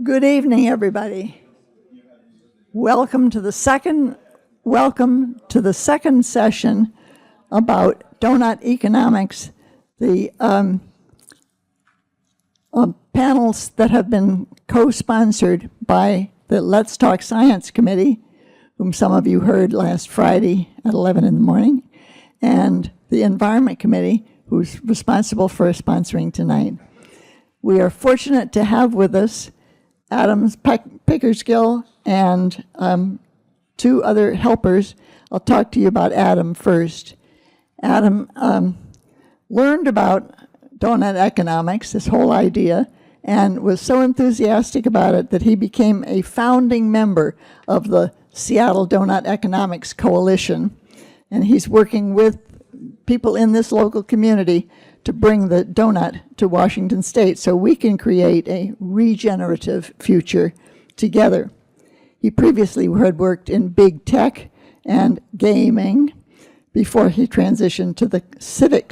Good evening, everybody. Welcome to the second session about donut economics. The panels that have been co-sponsored by the Let's Talk Science Committee, whom some of you heard last Friday at 11 in the morning, and the Environment Committee, who's responsible for sponsoring tonight. We are fortunate to have with us Adam Pickersgill and two other helpers. I'll talk to you about Adam first. Adam learned about donut economics, this whole idea, and was so enthusiastic about it that he became a founding member of the Seattle Donut Economics Coalition. And he's working with people in this local community to bring the donut to Washington State so we can create a regenerative future together. He previously had worked in big tech and gaming before he transitioned to the civic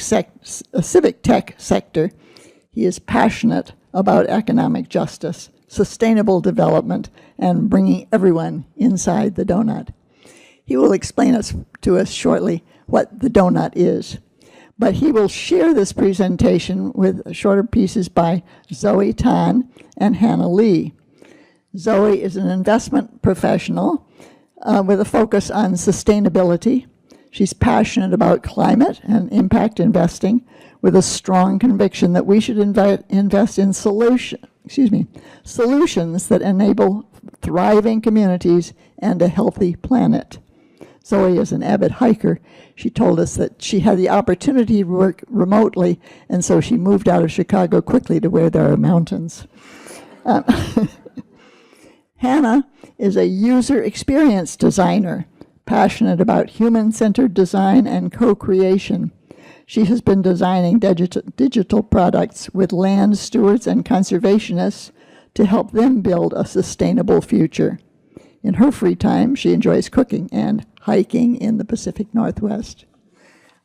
tech sector. He is passionate about economic justice, sustainable development, and bringing everyone inside the donut. He will explain to us shortly what the donut is. But he will share this presentation with shorter pieces by Zoe Tan and Hannah Lee. Zoe is an investment professional with a focus on sustainability. She's passionate about climate and impact investing with a strong conviction that we should invest in solutions that enable thriving communities and a healthy planet. Zoe is an avid hiker. She told us that she had the opportunity to work remotely, and so she moved out of Chicago quickly to where there are mountains. Hannah is a user experience designer, passionate about human-centered design and co-creation. She has been designing digital products with land stewards and conservationists to help them build a sustainable future. In her free time, she enjoys cooking and hiking in the Pacific Northwest.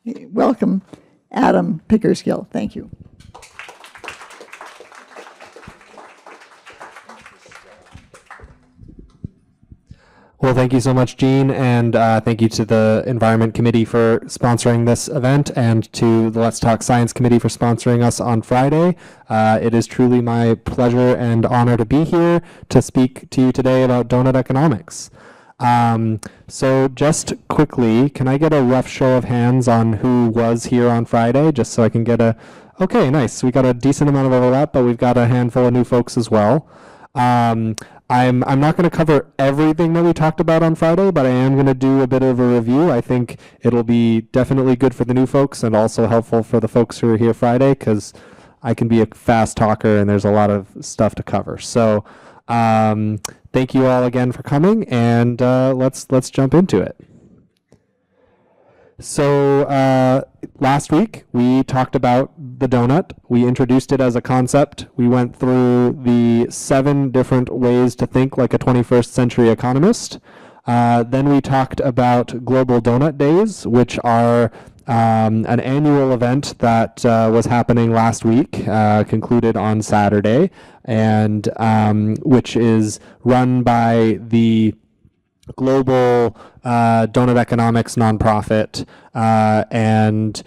Welcome, Adam Pickersgill. Thank you. Well, thank you so much, Jean, and thank you to the Environment Committee for sponsoring this event and to the Let's Talk Science Committee for sponsoring us on Friday. It is truly my pleasure and honor to be here to speak to you today about donut economics. So just quickly, can I get a rough show of hands on who was here on Friday, just so I can get okay, nice. We got a decent amount of overlap, but we've got a handful of new folks as well. I'm not going to cover everything that we talked about on Friday, but I am going to do a bit of a review. I think it'll be definitely good for the new folks and also helpful for the folks who are here Friday, because I can be a fast talker and there's a lot of stuff to cover. So thank you all again for coming, and let's jump into it. So last week we talked about the donut. We introduced it as a concept. We went through the 7 different ways to think like a 21st century economist. Then we talked about Global Donut Days, which are an annual event that was happening last week, concluded on Saturday, and which is run by the Global Donut Economics nonprofit, and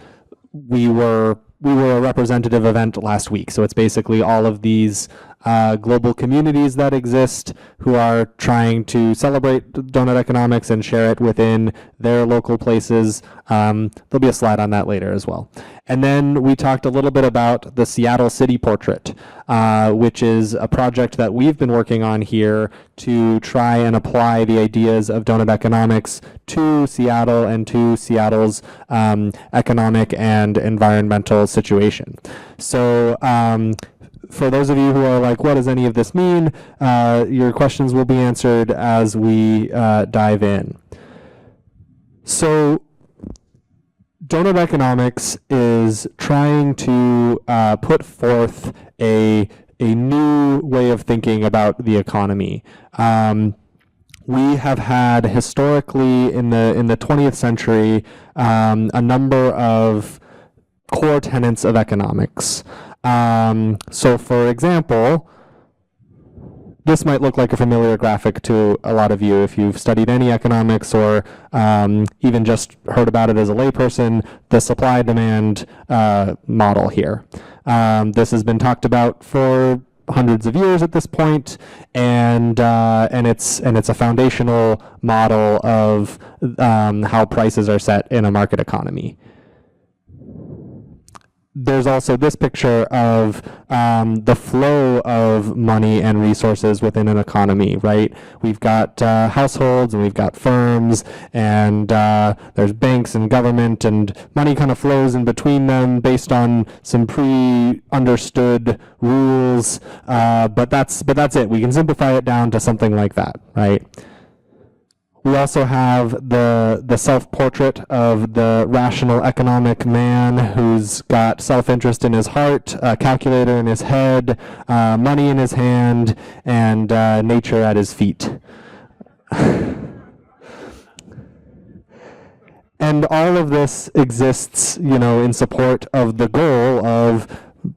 we were a representative event last week. So it's basically all of these global communities that exist who are trying to celebrate donut economics and share it within their local places. There'll be a slide on that later as well. And then we talked a little bit about the Seattle City Portrait, which is a project that we've been working on here to try and apply the ideas of donut economics to Seattle and to Seattle's economic and environmental situation. So for those of you who are like, what does any of this mean? Your questions will be answered as we dive in. So donut economics is trying to put forth a new way of thinking about the economy. We have had historically in the 20th century a number of core tenets of economics. So for example, this might look like a familiar graphic to a lot of you if you've studied any economics or even just heard about it as a layperson, the supply-demand model here. This has been talked about for hundreds of years at this point, and it's a foundational model of how prices are set in a market economy. There's also this picture of the flow of money and resources within an economy, right? We've got households and we've got firms, and there's banks and government, and money kind of flows in between them based on some pre-understood rules. But that's it. We can simplify it down to something like that, right? We also have the self-portrait of the rational economic man who's got self-interest in his heart, a calculator in his head, money in his hand, and nature at his feet. And all of this exists, in support of the goal of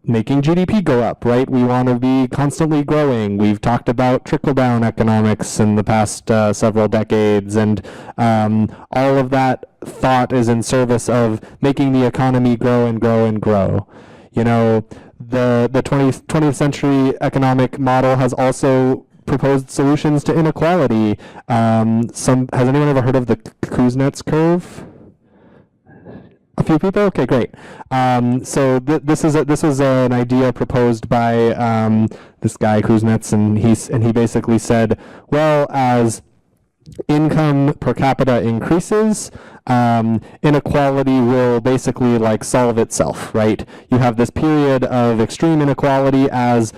making GDP go up, right? We want to be constantly growing. We've talked about trickle-down economics in the past several decades, and all of that thought is in service of making the economy grow and grow and grow. The 20th century economic model has also proposed solutions to inequality. Has anyone ever heard of the Kuznets curve? A few people? Okay, great. So this was an idea proposed by this guy Kuznets, and he basically said, well, as income per capita increases, inequality will basically solve itself, right? You have this period of extreme inequality as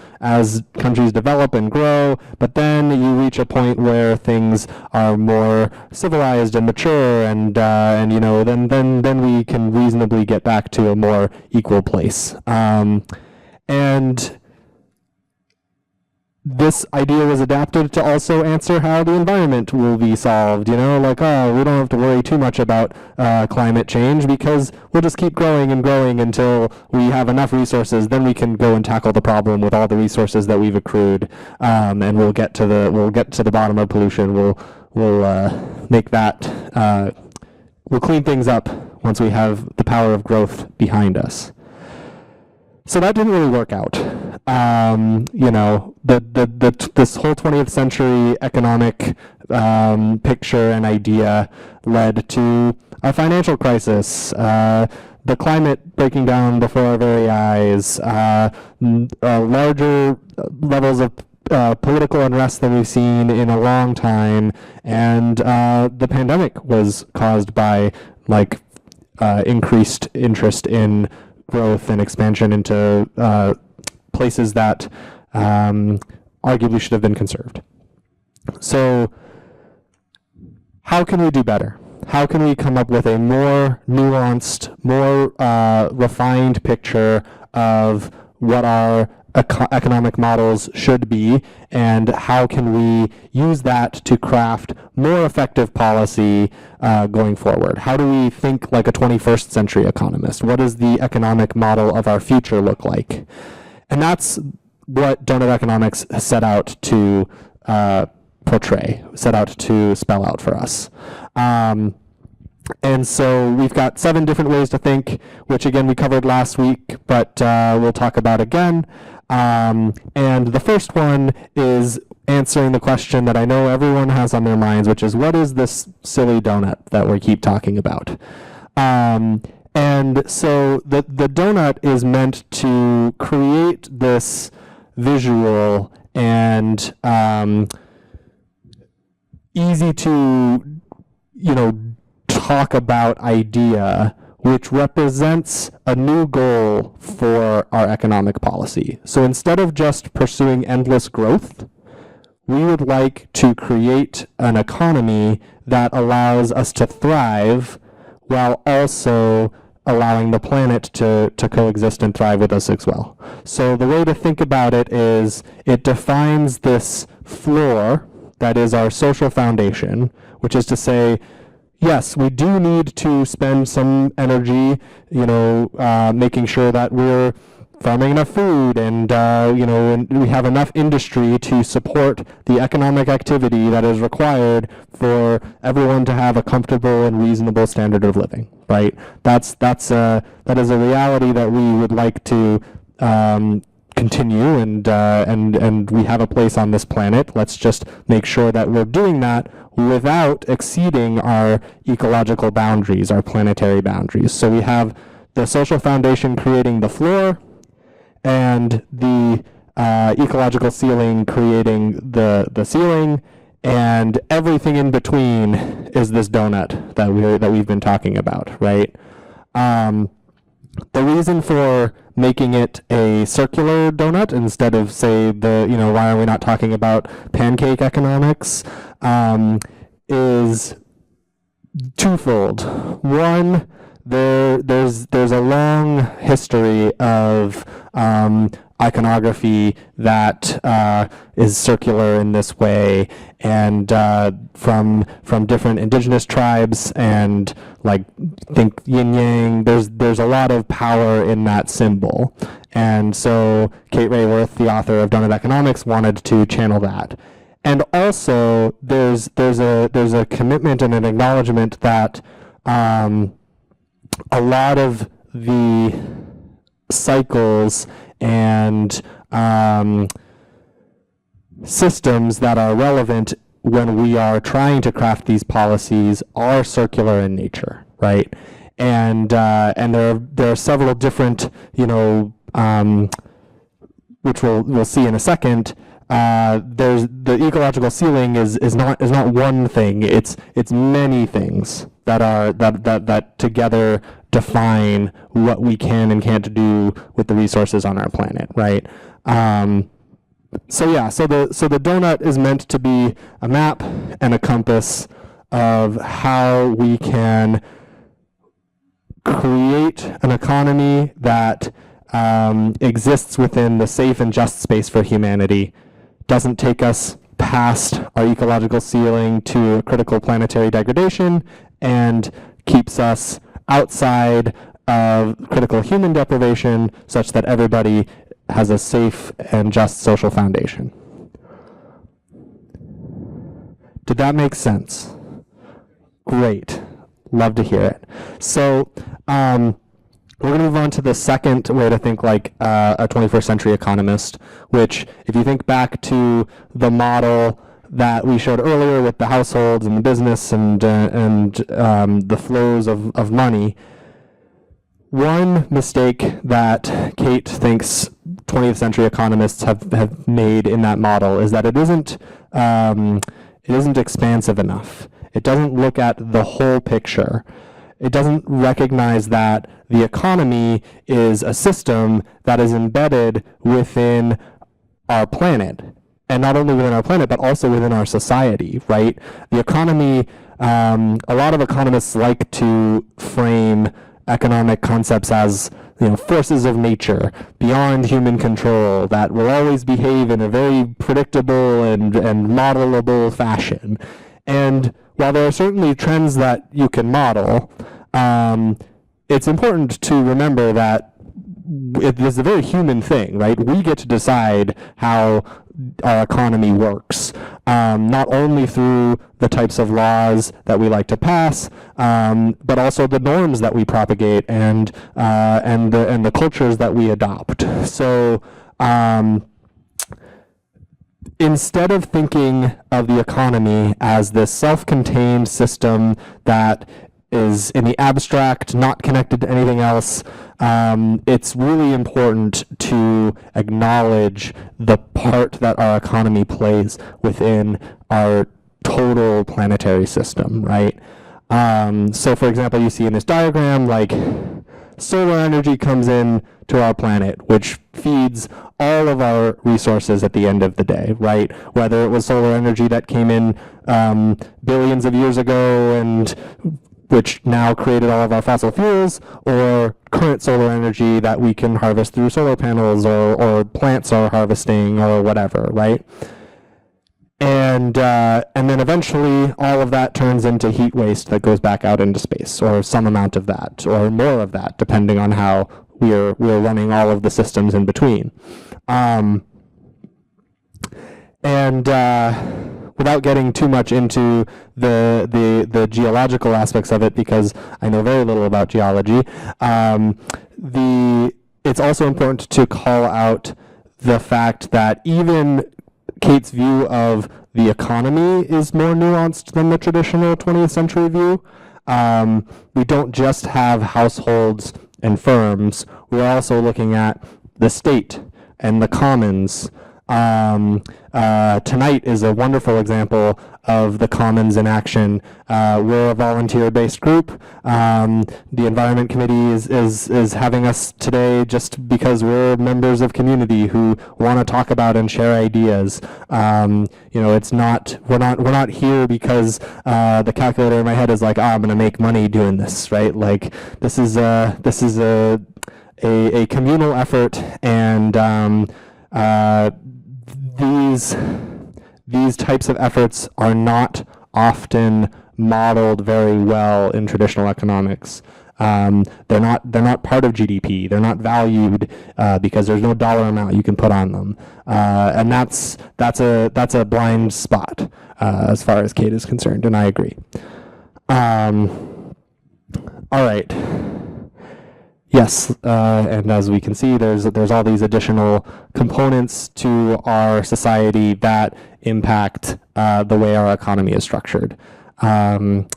countries develop and grow, but then you reach a point where things are more civilized and mature, and then we can reasonably get back to a more equal place. And this idea was adapted to also answer how the environment will be solved, we don't have to worry too much about climate change because we'll just keep growing and growing until we have enough resources. Then we can go and tackle the problem with all the resources that we've accrued, and we'll get to the bottom of pollution. We'll make that, we'll clean things up once we have the power of growth behind us. So that didn't really work out. This whole 20th century economic picture and idea led to a financial crisis, the climate breaking down before our very eyes, larger levels of political unrest than we've seen in a long time, and the pandemic was caused by increased interest in growth and expansion into places that arguably should have been conserved. So how can we do better? How can we come up with a more nuanced, more refined picture of what our economic models should be, and how can we use that to craft more effective policy going forward? How do we think like a 21st century economist? What does the economic model of our future look like? And that's what Donut Economics has set out to portray, set out to spell out for us. And so we've got 7 different ways to think, which again we covered last week, but we'll talk about again. And the first one is answering the question that I know everyone has on their minds, which is, what is this silly donut that we keep talking about? And so the donut is meant to create this visual and easy to, talk about idea which represents a new goal for our economic policy. So instead of just pursuing endless growth, we would like to create an economy that allows us to thrive while also allowing the planet to coexist and thrive with us as well. So the way to think about it is it defines this floor that is our social foundation, which is to say, yes, we do need to spend some energy, making sure that we're farming enough food, and and we have enough industry to support the economic activity that is required for everyone to have a comfortable and reasonable standard of living. Right? That is a reality that we would like to continue, and we have a place on this planet. Let's just make sure that we're doing that without exceeding our ecological boundaries, our planetary boundaries. So we have the social foundation creating the floor, and the ecological ceiling creating the ceiling, and everything in between is this donut that we've been talking about, right? The reason for making it a circular donut instead of, say, why are we not talking about pancake economics, is twofold. One, there's a long history of iconography that is circular in this way, and from different indigenous tribes, and think yin yang. There's a lot of power in that symbol, and so Kate Raworth, the author of Donut Economics, wanted to channel that. And also there's a commitment and an acknowledgement that a lot of the cycles and systems that are relevant when we are trying to craft these policies are circular in nature, right? And there are several different, which we'll see in a second. There's the ecological ceiling is not one thing. It's many things that together define what we can and can't do with the resources on our planet, right? So the donut is meant to be a map and a compass of how we can create an economy that exists within the safe and just space for humanity, doesn't take us past our ecological ceiling to critical planetary degradation, and keeps us outside of critical human deprivation such that everybody has a safe and just social foundation. Did that make sense? Great. Love to hear it. So we're going to move on to the second way to think like a 21st century economist, which, if you think back to the model that we showed earlier with the households and the business and the flows of money, one mistake that Kate thinks 20th century economists have made in that model is that it isn't expansive enough. It doesn't look at the whole picture. It doesn't recognize that the economy is a system that is embedded within our planet, and not only within our planet, but also within our society, right? The economy, a lot of economists like to frame economic concepts as forces of nature beyond human control that will always behave in a very predictable and modelable fashion. And while there are certainly trends that you can model, it's important to remember that it is a very human thing, right? We get to decide how our economy works, not only through the types of laws that we like to pass, but also the norms that we propagate and the cultures that we adopt. So instead of thinking of the economy as this self-contained system that is in the abstract, not connected to anything else, it's really important to acknowledge the part that our economy plays within our total planetary system, right? So for example, you see in this diagram, like, solar energy comes in to our planet, which feeds all of our resources at the end of the day, right? Whether it was solar energy that came in billions of years ago and which now created all of our fossil fuels, or current solar energy that we can harvest through solar panels or plants are harvesting or whatever, right? And then eventually all of that turns into heat waste that goes back out into space, or some amount of that, or more of that, depending on how we're running all of the systems in between. Without getting too much into the geological aspects of it, because I know very little about geology, it's also important to call out the fact that even Kate's view of the economy is more nuanced than the traditional 20th century view. We don't just have households and firms, we're also looking at the state and the commons. Tonight is a wonderful example of the commons in action. We're a volunteer-based group. The Environment Committee is having us today just because we're members of community who want to talk about and share ideas. It's not, we're not here because the calculator in my head is like, I'm going to make money doing this, right? Like this is a communal effort, and these types of efforts are not often modeled very well in traditional economics. They're not part of GDP. They're not valued because there's no dollar amount you can put on them, and that's a blind spot as far as Kate is concerned, and I agree. All right. Yes, and as we can see, there's all these additional components to our society that impact the way our economy is structured. My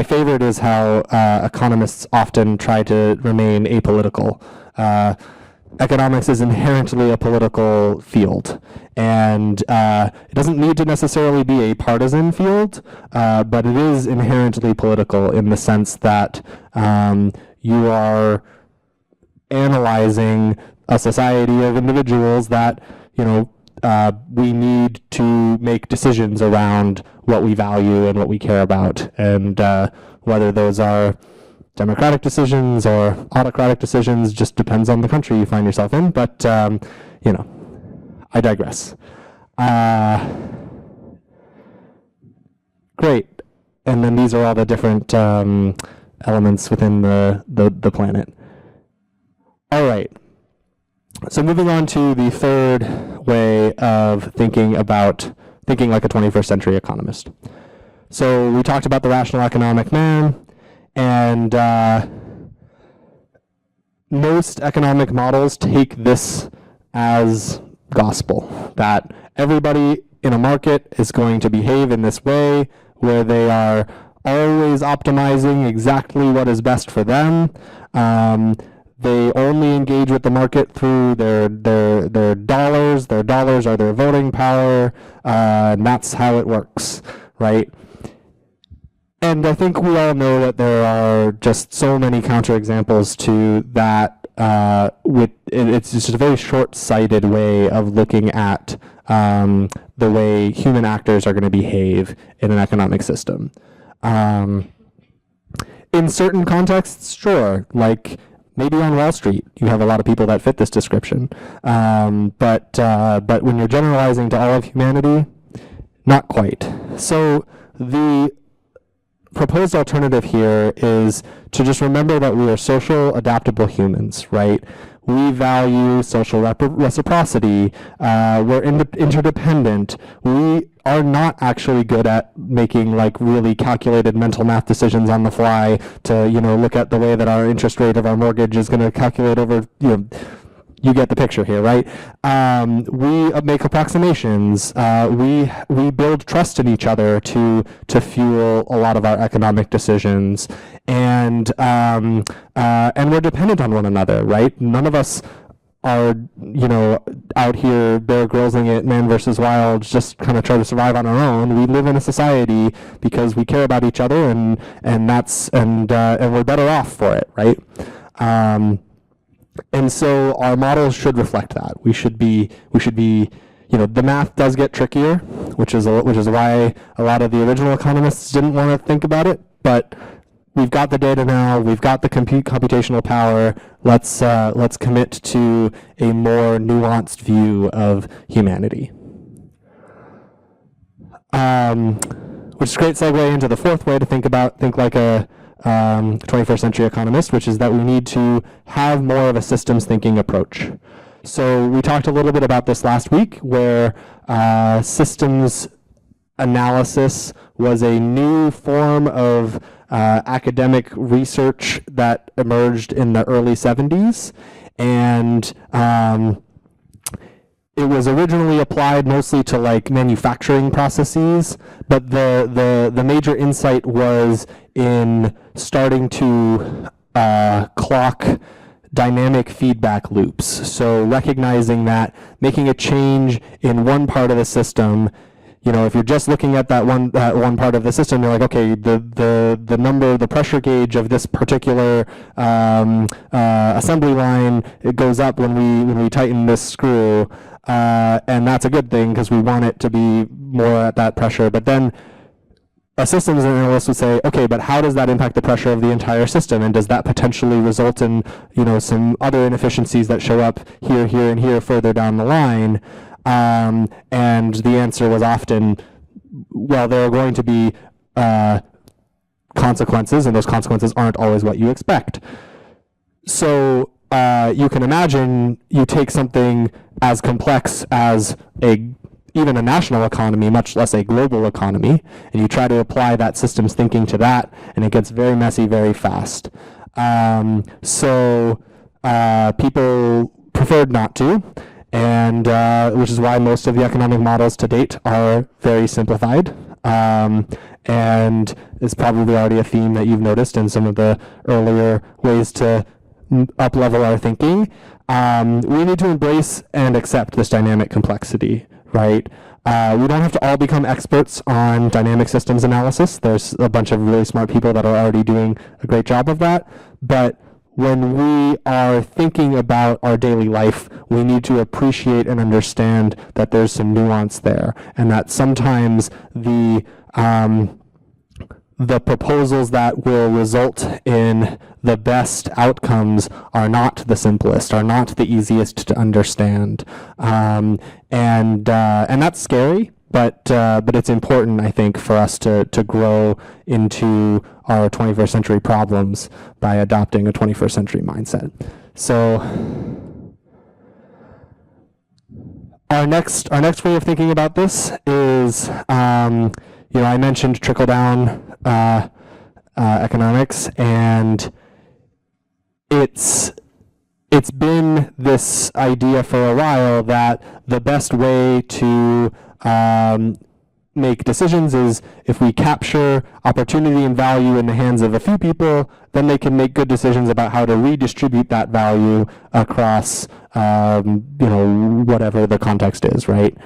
favorite is how economists often try to remain apolitical. Economics is inherently a political field, and it doesn't need to necessarily be a partisan field, but it is inherently political in the sense that you are analyzing a society of individuals that, we need to make decisions around what we value and what we care about, and whether those are democratic decisions or autocratic decisions just depends on the country you find yourself in, but, I digress. Great. And then these are all the different elements within the planet. All right. So moving on to the third way of thinking like a 21st century economist. So we talked about the rational economic man, and most economic models take this as gospel, that everybody in a market is going to behave in this way, where they are always optimizing exactly what is best for them. They only engage with the market through their dollars. Their dollars are their voting power, and that's how it works, right? And I think we all know that there are just so many counterexamples to that. It's just a very short-sighted way of looking at the way human actors are going to behave in an economic system. In certain contexts, sure, like maybe on Wall Street, you have a lot of people that fit this description. But when you're generalizing to all of humanity, not quite. So the proposed alternative here is to just remember that we are social, adaptable humans, right? We value social reciprocity. We're interdependent. We are not actually good at making like really calculated mental math decisions on the fly to, look at the way that our interest rate of our mortgage is going to calculate over, you get the picture here, right? We make approximations. We build trust in each other to fuel a lot of our economic decisions, and we're dependent on one another, right? None of us are, out here Bear Gryllsing it, man versus wild, just kind of try to survive on our own. We live in a society because we care about each other, and we're better off for it, right? And so our models should reflect that. We should be, the math does get trickier, which is why a lot of the original economists didn't want to think about it. But we've got the data now. We've got the computational power. Let's commit to a more nuanced view of humanity. Which is a great segue into the fourth way to think like a 21st Century Economist, which is that we need to have more of a systems thinking approach. So we talked a little bit about this last week, where systems analysis was a new form of academic research that emerged in the early 70s. And it was originally applied mostly to like manufacturing processes, but the major insight was in starting to clock dynamic feedback loops. So recognizing that making a change in one part of the system, you know, if you're just looking at that one part of the system, you're like, okay, the pressure gauge of this particular assembly line, it goes up when we tighten this screw, and that's a good thing because we want it to be more at that pressure. But then a systems analyst would say, okay, but how does that impact the pressure of the entire system, and does that potentially result in, you know, some other inefficiencies that show up here, here, and here further down the line? And the answer was often, well, there are going to be consequences, and those consequences aren't always what you expect. So you can imagine you take something as complex as even a national economy, much less a global economy, and you try to apply that systems thinking to that, and it gets very messy very fast. So people preferred not to, and which is why most of the economic models to date are very simplified. And it's probably already a theme that you've noticed in some of the earlier ways to up-level our thinking. We need to embrace and accept this dynamic complexity, right? We don't have to all become experts on dynamic systems analysis. There's a bunch of really smart people that are already doing a great job of that. But when we are thinking about our daily life, we need to appreciate and understand that there's some nuance there, and that sometimes the proposals that will result in the best outcomes are not the simplest, are not the easiest to understand, and that's scary. But it's important, I think, for us to grow into our 21st century problems by adopting a 21st century mindset. So our next way of thinking about this is, you know, I mentioned trickle down economics, and it's been this idea for a while that the best way to make decisions is if we capture opportunity and value in the hands of a few people, then they can make good decisions about how to redistribute that value across, you know, whatever the context is, right?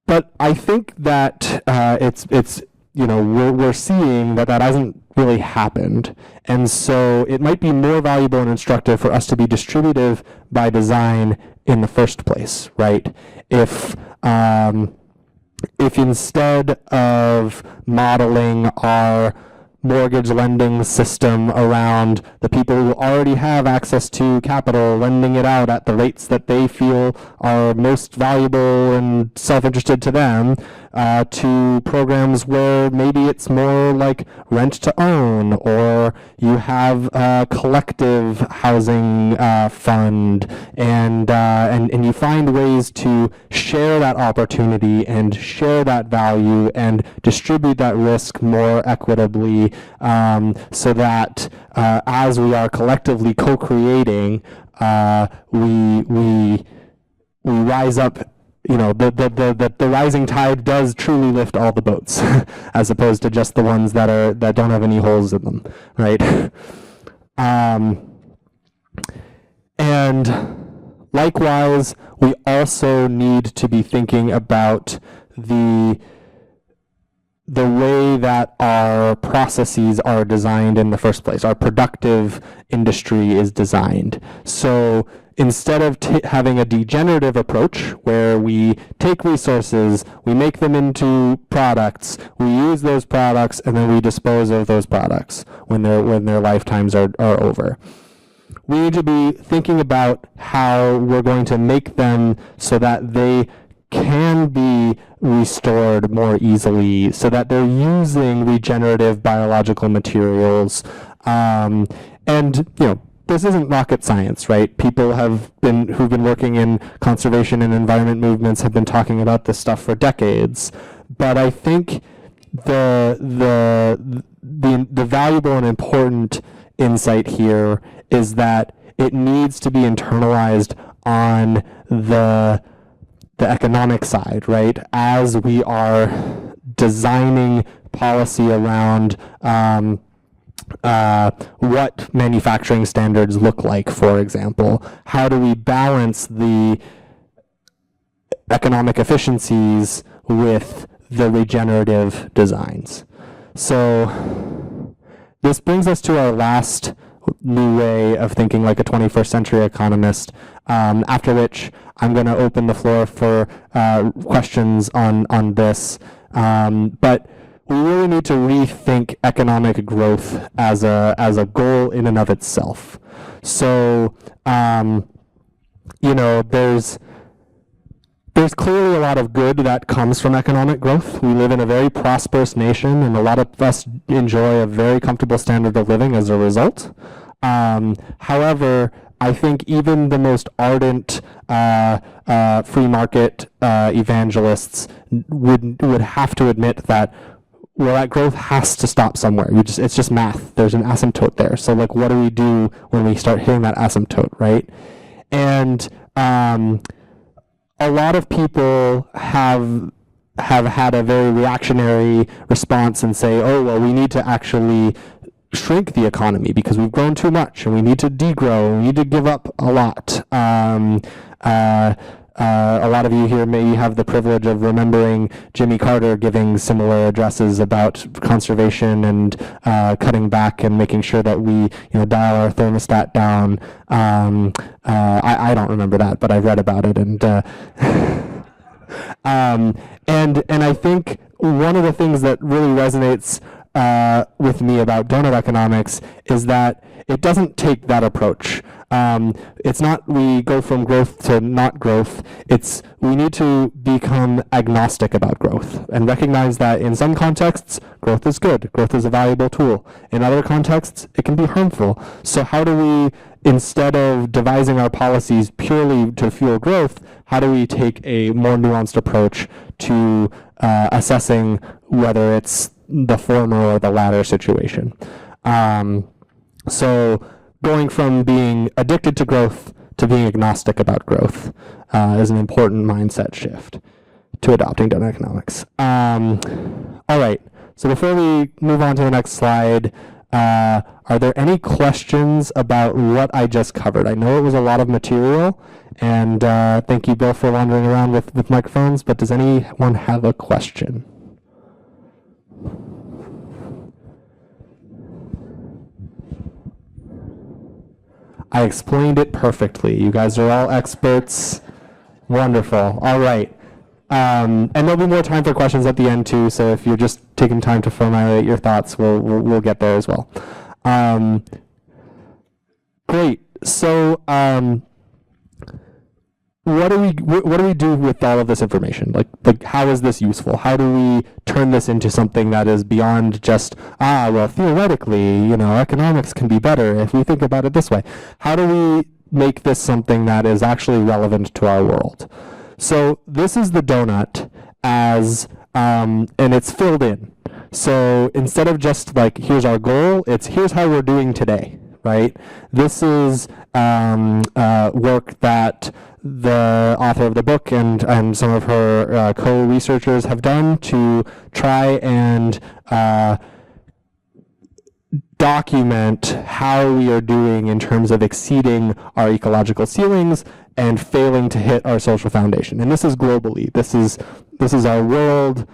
But I think that it's you know, we're seeing that hasn't really happened, and so it might be more valuable and instructive for us to be distributive by design in the first place, right? If instead of modeling our mortgage lending system around the people who already have access to capital, lending it out at the rates that they feel are most valuable and self-interested to them, to programs where maybe it's more like rent to own, or you have a collective housing fund, and you find ways to share that opportunity and share that value and distribute that risk more equitably, so that as we are collectively co-creating, we rise up. You know, the rising tide does truly lift all the boats, as opposed to just the ones that don't have any holes in them, right? And likewise, we also need to be thinking about the way that our processes are designed in the first place. Our productive industry is designed. So instead of having a degenerative approach where we take resources, we make them into products, we use those products, and then we dispose of those products when their lifetimes are over. We need to be thinking about how we're going to make them so that they can be restored more easily, so that they're using regenerative biological materials. And, this isn't rocket science, right? People who've been working in conservation and environment movements have been talking about this stuff for decades. But I think the valuable and important insight here is that it needs to be internalized on the economic side, right? As we are designing policy around what manufacturing standards look like, for example, how do we balance the economic efficiencies with the regenerative designs? So this brings us to our last new way of thinking like a 21st century economist, after which I'm going to open the floor for questions on this. But we really need to rethink economic growth as a goal in and of itself. So, there's clearly a lot of good that comes from economic growth. We live in a very prosperous nation, and a lot of us enjoy a very comfortable standard of living as a result. However, I think even the most ardent free market evangelists would have to admit that, well, that growth has to stop somewhere. It's just math. There's an asymptote there. So, like, what do we do when we start hitting that asymptote, right? And a lot of people have had a very reactionary response and say, oh, well, we need to actually shrink the economy because we've grown too much and we need to degrow and we need to give up a lot. A lot of you here may have the privilege of remembering Jimmy Carter giving similar addresses about conservation and cutting back and making sure that we, dial our thermostat down. I don't remember that, but I've read about it, and I think one of the things that really resonates with me about donut economics is that it doesn't take that approach. It's not we go from growth to not growth. It's we need to become agnostic about growth and recognize that in some contexts, growth is good. Growth is a valuable tool. In other contexts, it can be harmful. So how do we, instead of devising our policies purely to fuel growth, how do we take a more nuanced approach to assessing whether it's the former or the latter situation? So going from being addicted to growth to being agnostic about growth is an important mindset shift to adopting donut economics. All right, so before we move on to the next slide, are there any questions about what I just covered? I know it was a lot of material, and thank you, Bill, for wandering around with microphones, but does anyone have a question? I explained it perfectly. You guys are all experts. Wonderful. All right. And there'll be more time for questions at the end too. So if you're just taking time to formulate your thoughts, we'll get there as well. Great. So what do we do with all of this information? Like how is this useful? How do we turn this into something that is beyond just well, theoretically, economics can be better if we think about it this way? How do we make this something that is actually relevant to our world? So this is the donut as and it's filled in. So instead of just like here's our goal, it's here's how we're doing today, right? This is work that the author of the book and some of her co-researchers have done to try and document how we are doing in terms of exceeding our ecological ceilings and failing to hit our social foundation. And this is globally. This is our world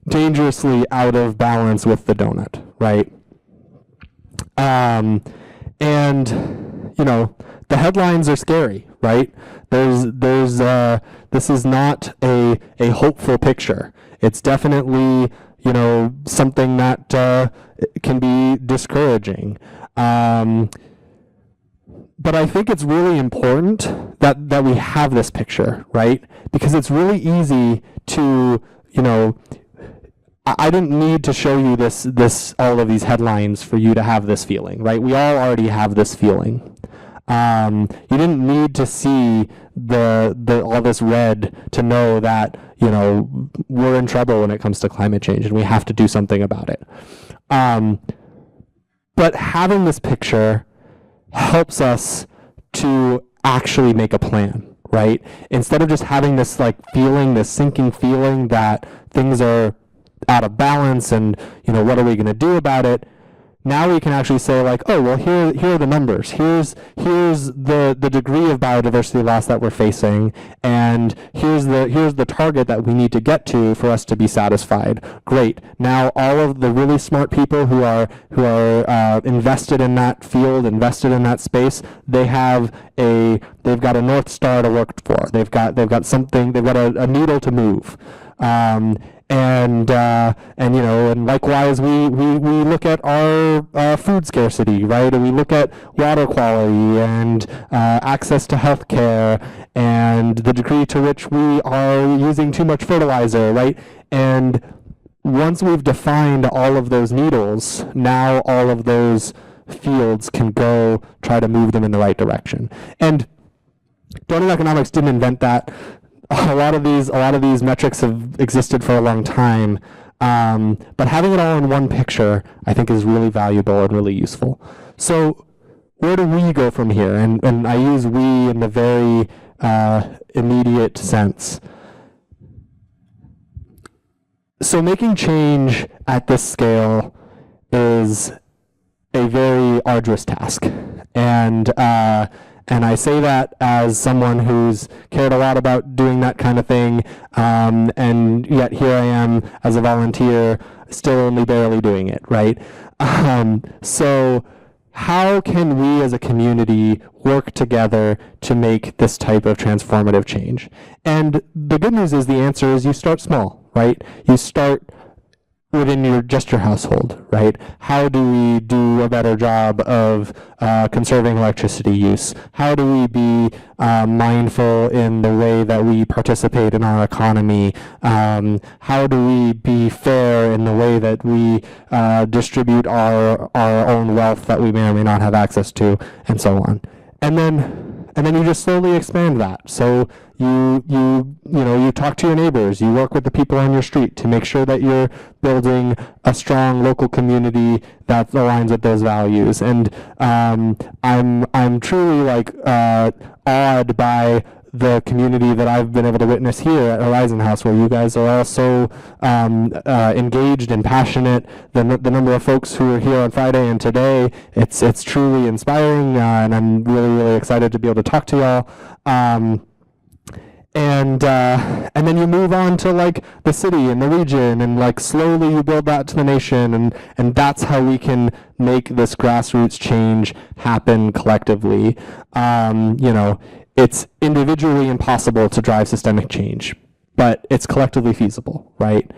dangerously out of balance with the donut, right? And the headlines are scary, right? This is not a hopeful picture. It's definitely, something that can be discouraging. but I think it's really important that we have this picture, right? Because it's really easy to, I didn't need to show you all of these headlines for you to have this feeling, right? We all already have this feeling. You didn't need to see the all this red to know that, we're in trouble when it comes to climate change and we have to do something about it. But having this picture helps us to actually make a plan, right? Instead of just having this feeling, this sinking feeling that things are out of balance and, what are we going to do about it? Now we can actually say oh, well, here are the numbers. Here's the degree of biodiversity loss that we're facing, and here's the target that we need to get to for us to be satisfied. Great. Now all of the really smart people who are invested in that field, invested in that space, they've got a North Star to work for. They've got something. They've got a needle to move. And likewise, we look at our food scarcity, right? And we look at water quality and access to healthcare and the degree to which we are using too much fertilizer, right? And once we've defined all of those needles, now all of those fields can go try to move them in the right direction. And donut economics didn't invent that. A lot of these metrics have existed for a long time, but having it all in one picture, I think, is really valuable and really useful. So where do we go from here? And I use we in the very immediate sense. So making change at this scale is a very arduous task, and I say that as someone who's cared a lot about doing that kind of thing, and yet here I am as a volunteer, still only barely doing it, right? So how can we as a community work together to make this type of transformative change? And the good news is the answer is you start small, right? You start within your household, right? How do we do a better job of conserving electricity use? How do we be mindful in the way that we participate in our economy? How do we be fair in the way that we distribute our own wealth that we may or may not have access to, and so on? And then you just slowly expand that. So you talk to your neighbors, you work with the people on your street to make sure that you're building a strong local community that aligns with those values. And I'm truly awed by the community that I've been able to witness here at Horizon House, where you guys are all so engaged and passionate. The number of folks who are here on Friday and today, it's truly inspiring, and I'm really, really excited to be able to talk to y'all. And then you move on to the city and the region, and slowly you build that to the nation, and that's how we can make this grassroots change happen collectively. It's individually impossible to drive systemic change, but it's collectively feasible, right?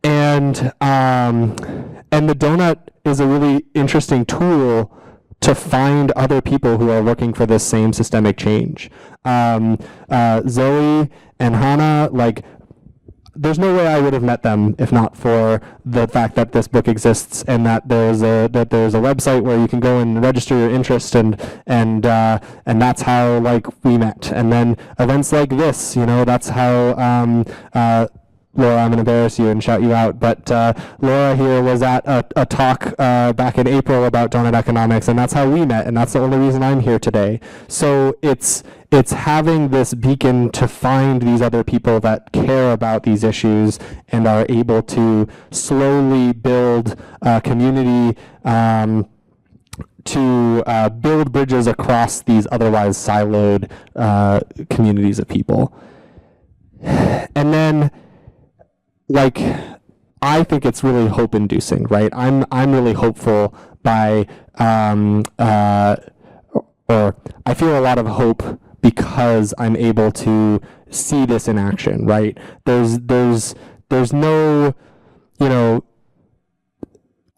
And the donut is a really interesting tool to find other people who are looking for this same systemic change. Zoe and Hannah, there's no way I would have met them if not for the fact that this book exists and that there's a website where you can go and register your interest, and that's how we met. And then events like this, that's how Laura, I'm going to embarrass you and shout you out, but Laura here was at a talk back in April about donut economics, and that's how we met, and that's the only reason I'm here today. So it's having this beacon to find these other people that care about these issues and are able to slowly build a community to build bridges across these otherwise siloed communities of people. And then I think it's really hope-inducing, right? I'm really hopeful by, or I feel a lot of hope because I'm able to see this in action, right? There's no,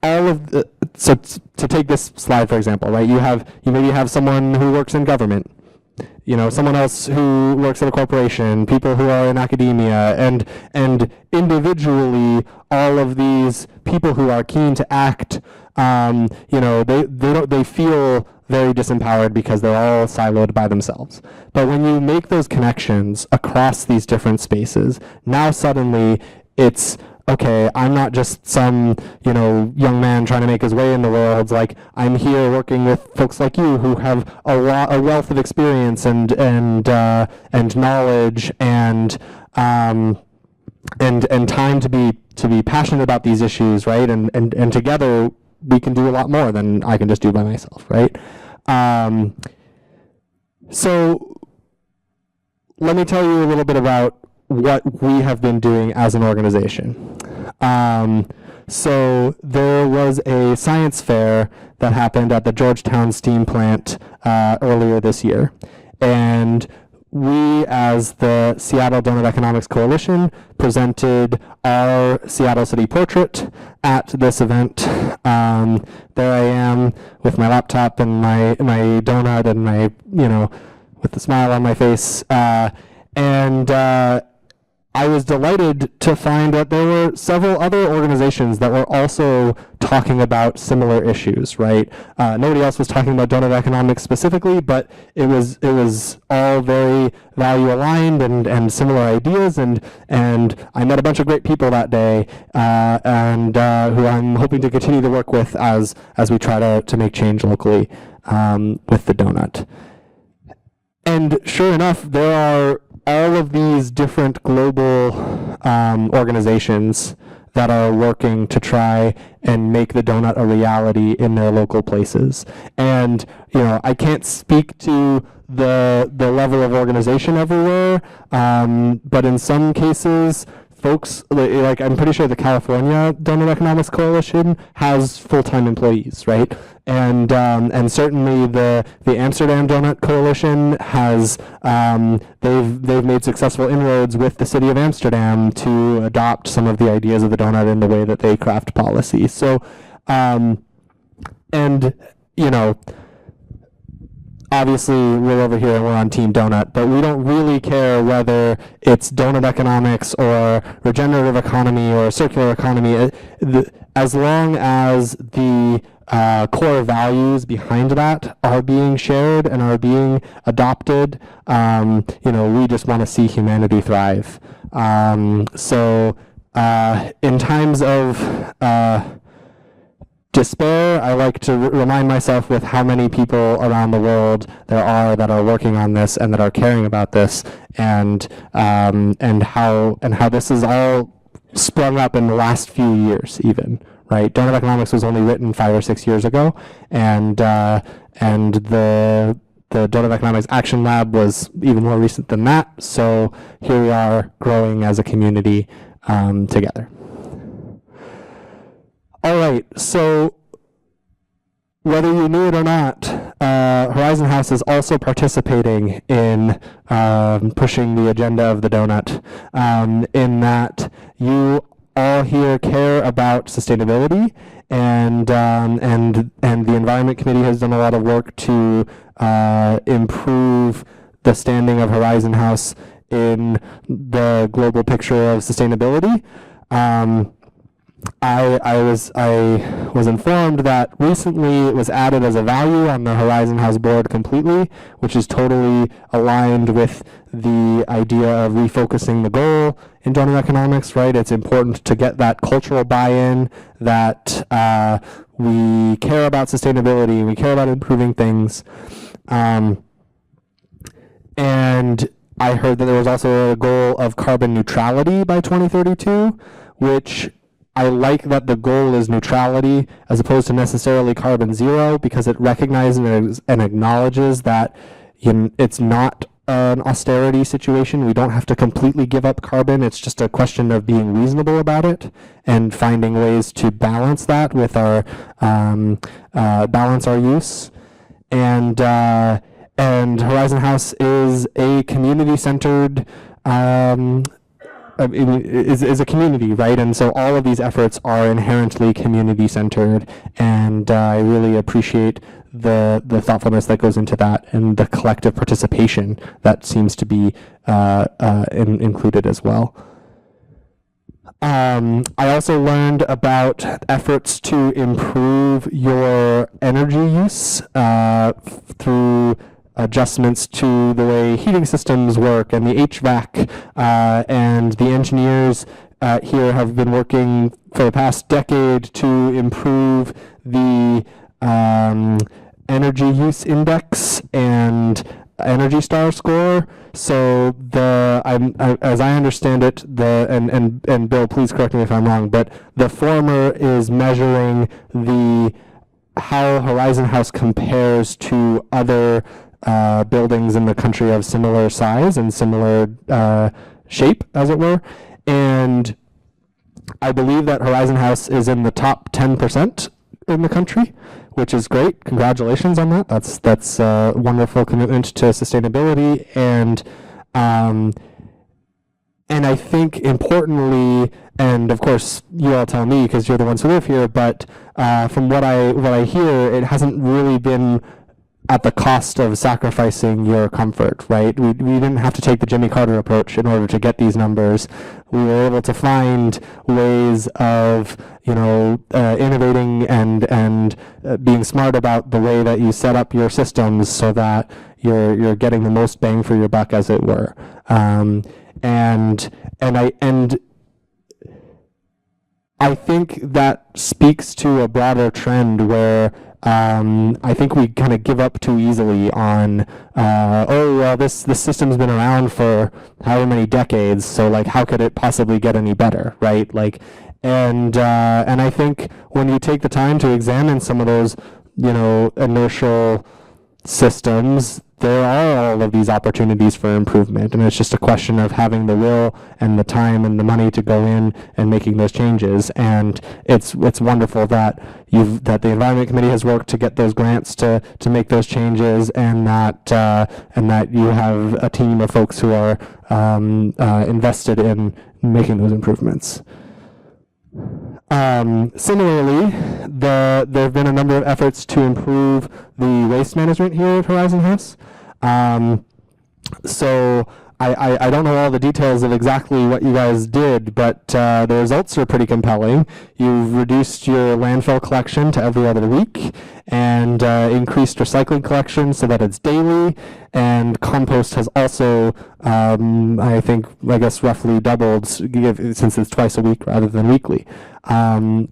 all of the, to take this slide, for example, right? You maybe have someone who works in government, someone else who works at a corporation, people who are in academia, and individually, all of these people who are keen to act, they feel very disempowered because they're all siloed by themselves. But when you make those connections across these different spaces, now suddenly it's, okay, I'm not just some, young man trying to make his way in the world. Like, I'm here working with folks like you who have a wealth of experience and knowledge and time to be passionate about these issues, right? And together we can do a lot more than I can just do by myself, right? So let me tell you a little bit about what we have been doing as an organization. So there was a science fair that happened at the Georgetown Steam Plant earlier this year. And we, as the Seattle Donut Economics Coalition, presented our Seattle City portrait at this event. There I am with my laptop and my donut and my, with the smile on my face. I was delighted to find that there were several other organizations that were also talking about similar issues, right? Nobody else was talking about donut economics specifically, but it was all very value aligned and similar ideas, and I met a bunch of great people that day, and who I'm hoping to continue to work with as we try to make change locally with the donut. And sure enough, there are all of these different global organizations that are working to try and make the donut a reality in their local places. And I can't speak to the level of organization everywhere, but in some cases, folks, like I'm pretty sure the California Donut Economics Coalition has full-time employees, right? And certainly the Amsterdam Donut Coalition has they've made successful inroads with the city of Amsterdam to adopt some of the ideas of the donut in the way that they craft policy. So, obviously we're over here and we're on Team Donut, but we don't really care whether it's donut economics or regenerative economy or circular economy, as long as the core values behind that are being shared and are being adopted. We just want to see humanity thrive. So in times of despair, I like to remind myself with how many people around the world there are that are working on this and that are caring about this, and how this is all sprung up in the last few years, even, right? Donut economics was only written 5 or 6 years ago, and the Donut Economics Action Lab was even more recent than that. So here we are growing as a community together. All right, so whether you knew it or not, Horizon House is also participating in pushing the agenda of the donut, in that you all here care about sustainability, and the Environment Committee has done a lot of work to improve the standing of Horizon House in the global picture of sustainability. I was informed that recently it was added as a value on the Horizon House board completely, which is totally aligned with the idea of refocusing the goal in donut economics, right? It's important to get that cultural buy-in that we care about sustainability, we care about improving things. And I heard that there was also a goal of carbon neutrality by 2032, which I like that the goal is neutrality as opposed to necessarily carbon zero, because it recognizes and acknowledges that it's not an austerity situation. We don't have to completely give up carbon. It's just a question of being reasonable about it and finding ways to balance that with our balance our use. And Horizon House is a community-centered is a community, right? And so all of these efforts are inherently community centered, and I really appreciate the thoughtfulness that goes into that and the collective participation that seems to be included as well. I also learned about efforts to improve your energy use through adjustments to the way heating systems work and the HVAC, and the engineers here have been working for the past decade to improve the energy use index and Energy Star score. So as I understand it, and Bill, please correct me if I'm wrong, but the former is measuring how Horizon House compares to other buildings in the country of similar size and similar shape, as it were. And I believe that Horizon House is in the top 10% in the country, which is great. Congratulations on that. That's a wonderful commitment to sustainability, and I think importantly, and of course you all tell me because you're the ones who live here, but from what I hear, it hasn't really been at the cost of sacrificing your comfort, right? We didn't have to take the Jimmy Carter approach in order to get these numbers. We were able to find ways of, innovating and being smart about the way that you set up your systems so that you're getting the most bang for your buck, as it were. And I think that speaks to a broader trend where I think we kind of give up too easily on, this system's been around for however many decades, so like how could it possibly get any better, right? And I think when you take the time to examine some of those, inertial systems, there are all of these opportunities for improvement, and it's just a question of having the will and the time and the money to go in and making those changes. And it's wonderful that the Environment Committee has worked to get those grants to make those changes, and that you have a team of folks who are invested in making those improvements. Similarly, there have been a number of efforts to improve the waste management here at Horizon House. So I don't know all the details of exactly what you guys did, but the results are pretty compelling. You've reduced your landfill collection to every other week, and increased recycling collection so that it's daily, and compost has also, I guess roughly doubled since it's twice a week rather than weekly.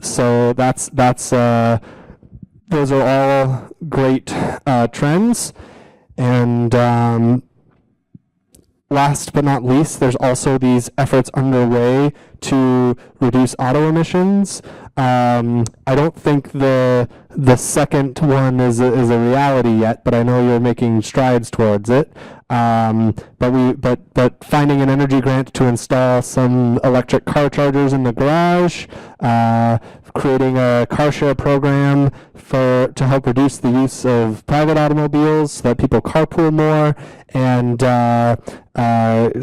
So those are all great trends. And last but not least, there's also these efforts underway to reduce auto emissions. I don't think the second one is a reality yet, but I know you're making strides towards it. But finding an energy grant to install some electric car chargers in the garage, creating a car share program to help reduce the use of private automobiles so that people carpool more, and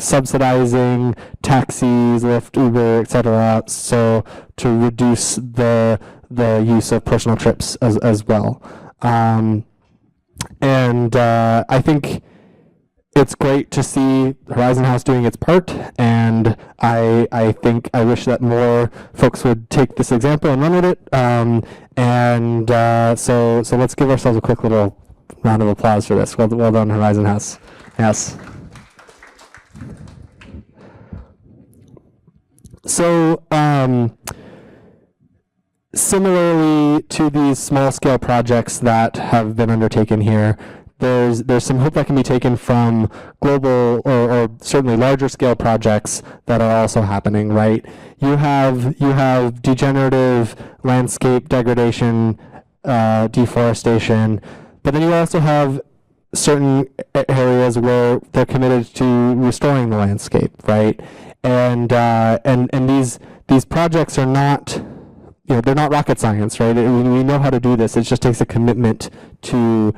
subsidizing taxis, Lyft, Uber, etc. So to reduce the use of personal trips as well. And I think it's great to see Horizon House doing its part, and I wish that more folks would take this example and run with it. So let's give ourselves a quick little round of applause for this. Well done, Horizon House. Yes. So similarly to these small-scale projects that have been undertaken here, there's some hope that can be taken from global or certainly larger scale projects that are also happening, right? You have degenerative landscape degradation, deforestation, but then you also have certain areas where they're committed to restoring the landscape, right? And these projects are not, they're not rocket science, right? We know how to do this. It just takes a commitment to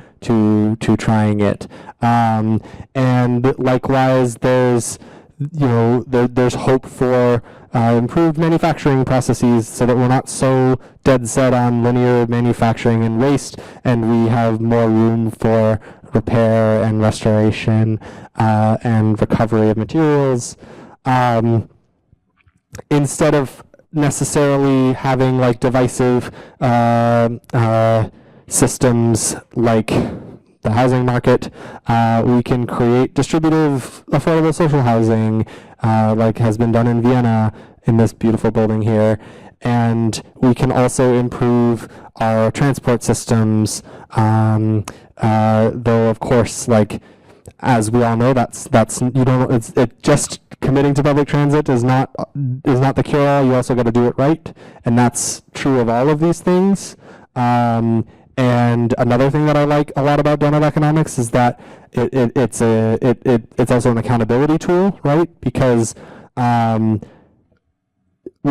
trying it. And likewise, there's there's hope for improved manufacturing processes so that we're not so dead set on linear manufacturing and waste, and we have more room for repair and restoration and recovery of materials. Instead of necessarily having like divisive systems like the housing market, we can create distributive, affordable social housing, like has been done in Vienna in this beautiful building here. And we can also improve our transport systems, though of course, like, as we all know, that's just committing to public transit is not the cure-all. You also got to do it right, and that's true of all of these things. And another thing that I like a lot about donut economics is that it's also an accountability tool, right? Because we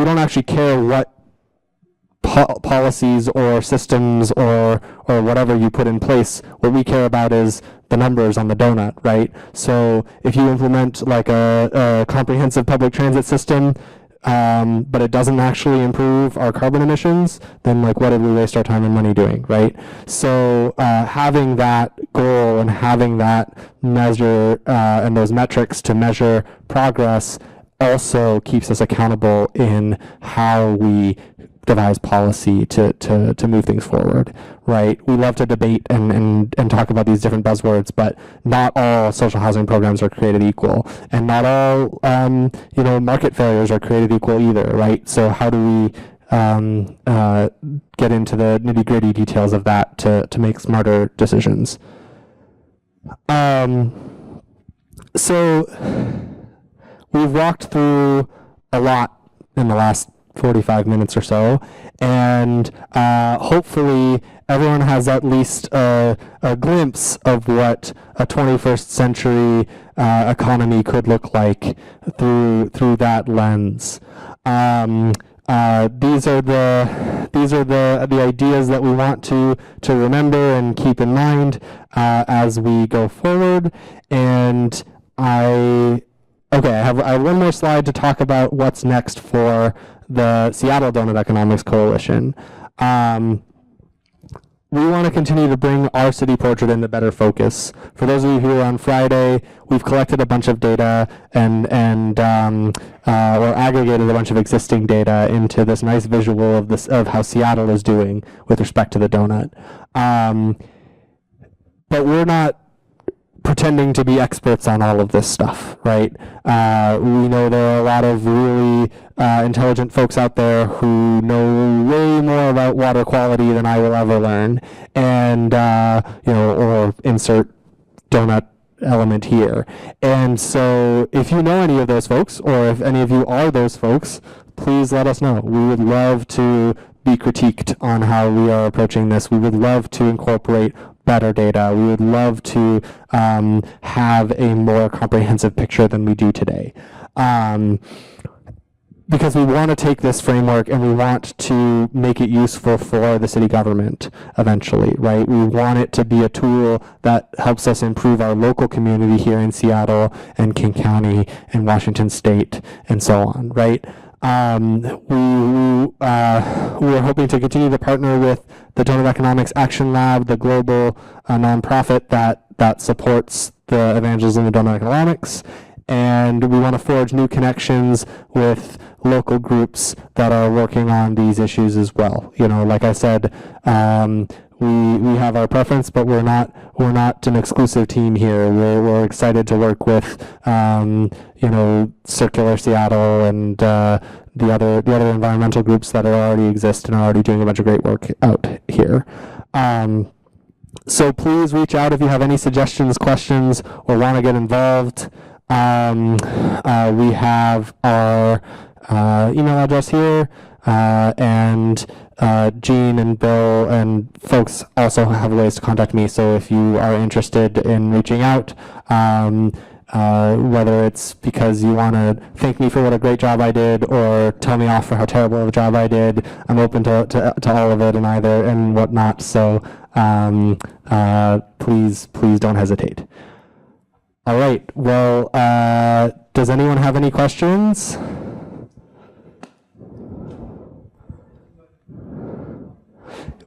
don't actually care what policies or systems or whatever you put in place. What we care about is the numbers on the donut, right? So if you implement like a comprehensive public transit system, but it doesn't actually improve our carbon emissions, then like what did we waste our time and money doing, right? So having that goal and having that measure and those metrics to measure progress also keeps us accountable in how we devise policy to move things forward, right? We love to debate and talk about these different buzzwords, but not all social housing programs are created equal, and not all market failures are created equal either, right? So how do we get into the nitty-gritty details of that to make smarter decisions? So we've walked through a lot in the last 45 minutes or so, and hopefully everyone has at least a glimpse of what a 21st century economy could look like through that lens. These are the ideas that we want to remember and keep in mind as we go forward. And I have one more slide to talk about what's next for the Seattle Donut Economics Coalition. We want to continue to bring our city portrait into better focus. For those of you who were on Friday, we've collected a bunch of data or aggregated a bunch of existing data into this nice visual of how Seattle is doing with respect to the donut. But we're not pretending to be experts on all of this stuff, right? We know there are a lot of really intelligent folks out there who know way more about water quality than I will ever learn, and or insert donut element here. And so if you know any of those folks, or if any of you are those folks, please let us know. We would love to be critiqued on how we are approaching this. We would love to incorporate better data. We would love to have a more comprehensive picture than we do today. Because we want to take this framework and we want to make it useful for the city government eventually, right? We want it to be a tool that helps us improve our local community here in Seattle and King County and Washington State and so on, right? We're hoping to continue to partner with the Donut Economics Action Lab, the global nonprofit that supports the evangelism of donut economics, and we want to forge new connections with local groups that are working on these issues as well. Like I said, we have our preference, but we're not an exclusive team here. We're excited to work with Circular Seattle and the other environmental groups that already exist and are already doing a bunch of great work out here. So please reach out if you have any suggestions, questions, or want to get involved. We have our email address here, and Gene and Bill and folks also have ways to contact me. So if you are interested in reaching out, whether it's because you want to thank me for what a great job I did or tell me off for how terrible of a job I did, I'm open to all of it and whatnot. So please don't hesitate. All right. Well, Does anyone have any questions?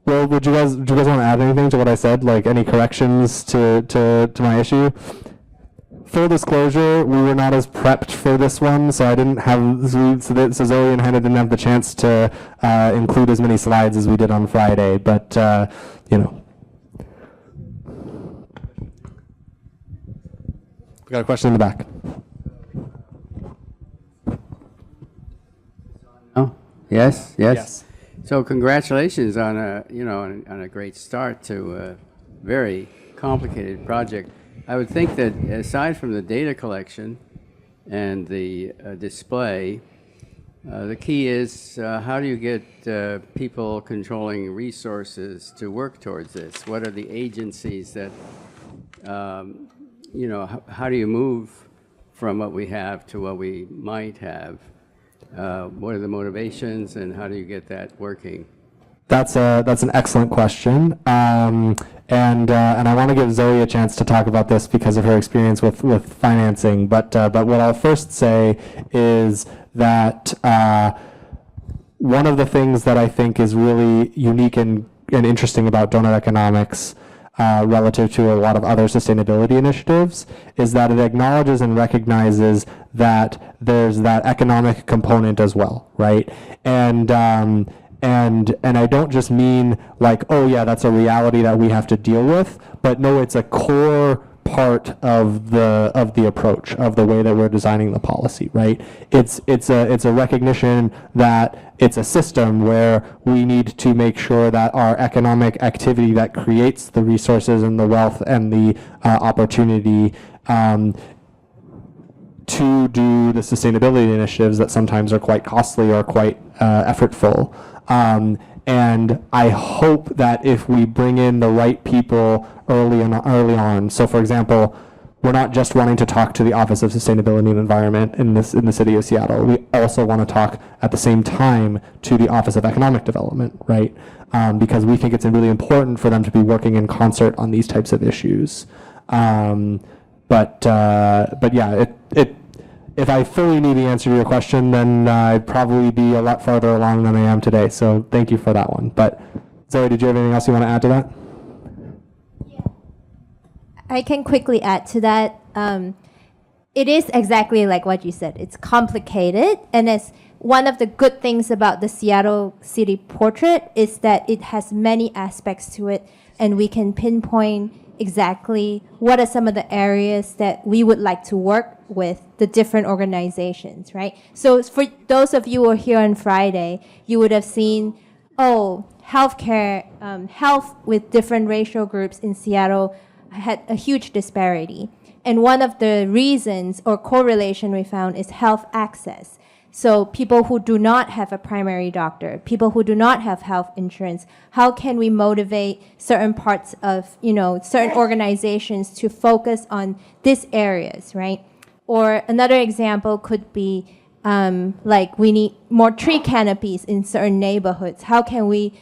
Well, do you guys want to add anything to what I said? Like any corrections to my issue? Full disclosure, we were not as prepped for this one, so I didn't have, so Zoe and Hannah didn't have the chance to include as many slides as we did on Friday, but, you know. We got a question in the back. Oh, yes. Yes. So congratulations on on a great start to a very complicated project. I would think that aside from the data collection and the display, the key is how do you get people controlling resources to work towards this? What are the agencies that, how do you move from what we have to what we might have? What are the motivations and how do you get that working? That's an excellent question, and I want to give Zoe a chance to talk about this because of her experience with financing. But what I'll first say is that one of the things that I think is really unique and interesting about donut economics relative to a lot of other sustainability initiatives is that it acknowledges and recognizes that there's that economic component as well, right? And I don't just mean like, oh yeah, that's a reality that we have to deal with, but no, it's a core part of the approach of the way that we're designing the policy, right? It's a recognition that it's a system where we need to make sure that our economic activity that creates the resources and the wealth and the opportunity to do the sustainability initiatives that sometimes are quite costly or quite effortful. And I hope that if we bring in the right people early on, so for example, we're not just wanting to talk to the Office of Sustainability and Environment in the city of Seattle. We also want to talk at the same time to the Office of Economic Development, right? Because we think it's really important for them to be working in concert on these types of issues. But yeah, if I fully knew the answer to your question, then I'd probably be a lot farther along than I am today. So thank you for that one. But Zoe, did you have anything else you want to add to that? I can quickly add to that. It is exactly like what you said. It's complicated, and it's one of the good things about the Seattle City Portrait is that it has many aspects to it, and we can pinpoint exactly what are some of the areas that we would like to work with the different organizations, right? So for those of you who are here on Friday, you would have seen, healthcare, health with different racial groups in Seattle had a huge disparity. And one of the reasons or correlation we found is health access. So people who do not have a primary doctor, people who do not have health insurance, how can we motivate certain parts of, certain organizations to focus on these areas, right? Or another example could be like we need more tree canopies in certain neighborhoods. How can we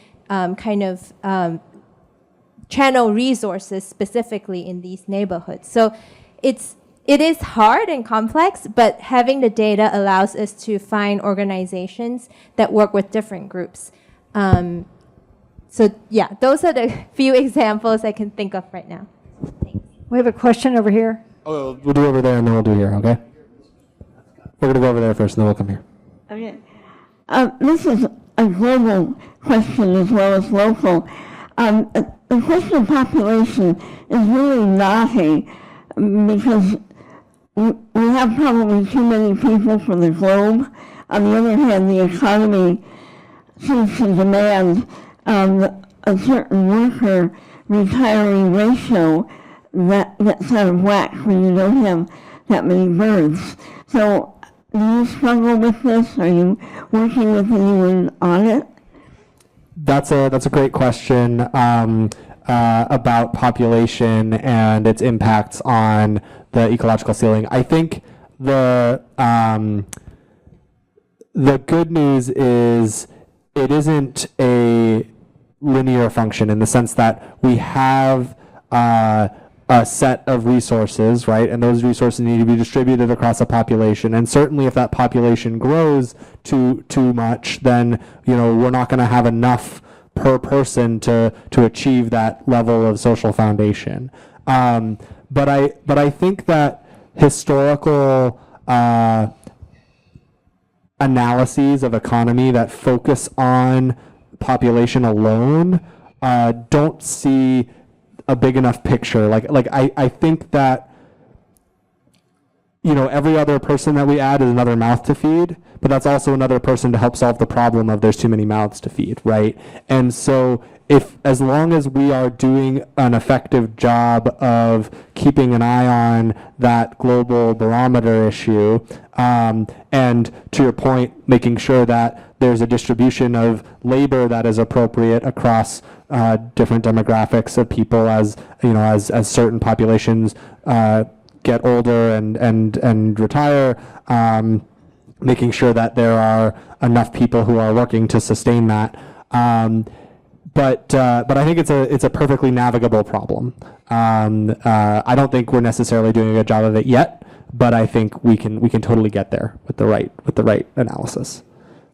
channel resources specifically in these neighborhoods? So it is hard and complex, but having the data allows us to find organizations that work with different groups. So yeah, those are the few examples I can think of right now. Thanks. We have a question over here. Oh, we'll do over there and then we'll do here, okay? We're going to go over there first and then we'll come here. Okay. This is a global question as well as local. The question of population is really knotty because we have probably too many people for the globe. On the other hand, the economy seems to demand a certain worker retiree ratio that gets out of whack when you don't have that many birds. So do you struggle with this? Are you working with anyone on it? That's a great question about population and its impacts on the ecological ceiling. I think the good news is it isn't a linear function in the sense that we have a set of resources, right? And those resources need to be distributed across a population. And certainly if that population grows too much, then, we're not going to have enough per person to achieve that level of social foundation. But I think that historical analyses of economy that focus on population alone don't see a big enough picture. I think that every other person that we add is another mouth to feed, but that's also another person to help solve the problem of there's too many mouths to feed, right? And so as long as we are doing an effective job of keeping an eye on that global barometer issue, and to your point, making sure that there's a distribution of labor that is appropriate across different demographics of people as certain populations get older and retire, making sure that there are enough people who are working to sustain that. But I think it's a perfectly navigable problem. I don't think we're necessarily doing a good job of it yet, but I think we can totally get there with the right analysis.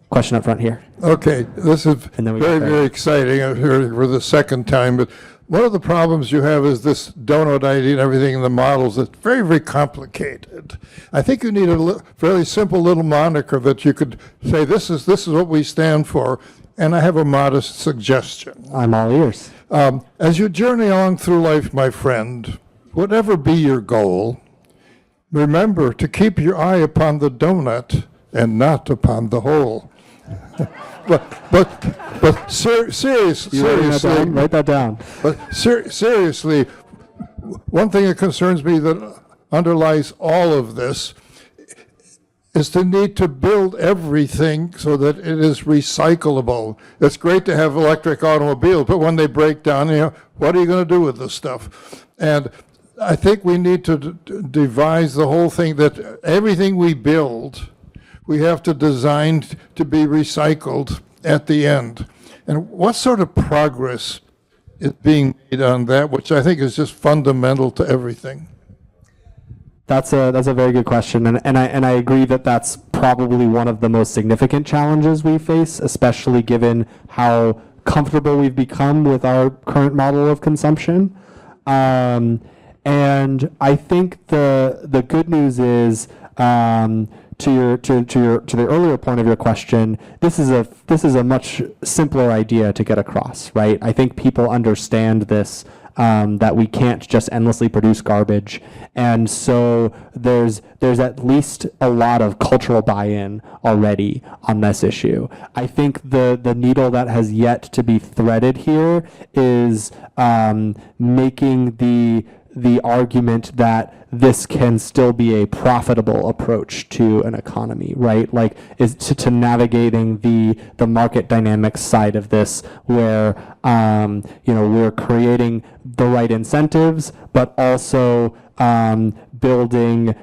Question up front here. Okay, this is And then we got very, Barry. very exciting. I'm hearing for the second time, but one of the problems you have is this donut idea and everything in the models. It's very, very complicated. I think you need a fairly simple little moniker that you could say, this is what we stand for. And I have a modest suggestion. I'm all ears. As you journey along through life, my friend, whatever be your goal, remember to keep your eye upon the donut and not upon the hole. but seriously, Write that down. but seriously, one thing that concerns me that underlies all of this is the need to build everything so that it is recyclable. It's great to have electric automobiles, but when they break down, what are you going to do with this stuff? And I think we need to devise the whole thing that everything we build, we have to design to be recycled at the end. And what sort of progress is being made on that, which I think is just fundamental to everything? That's a very good question, and I agree that that's probably one of the most significant challenges we face, especially given how comfortable we've become with our current model of consumption. And I think the good news is, to the earlier point of your question, this is a much simpler idea to get across, right? I think people understand this. That we can't just endlessly produce garbage, and so there's at least a lot of cultural buy-in already on this issue. I think the needle that has yet to be threaded here is making the argument that this can still be a profitable approach to an economy, right? Like, is to navigating the market dynamics side of this, where we're creating the right incentives, but also building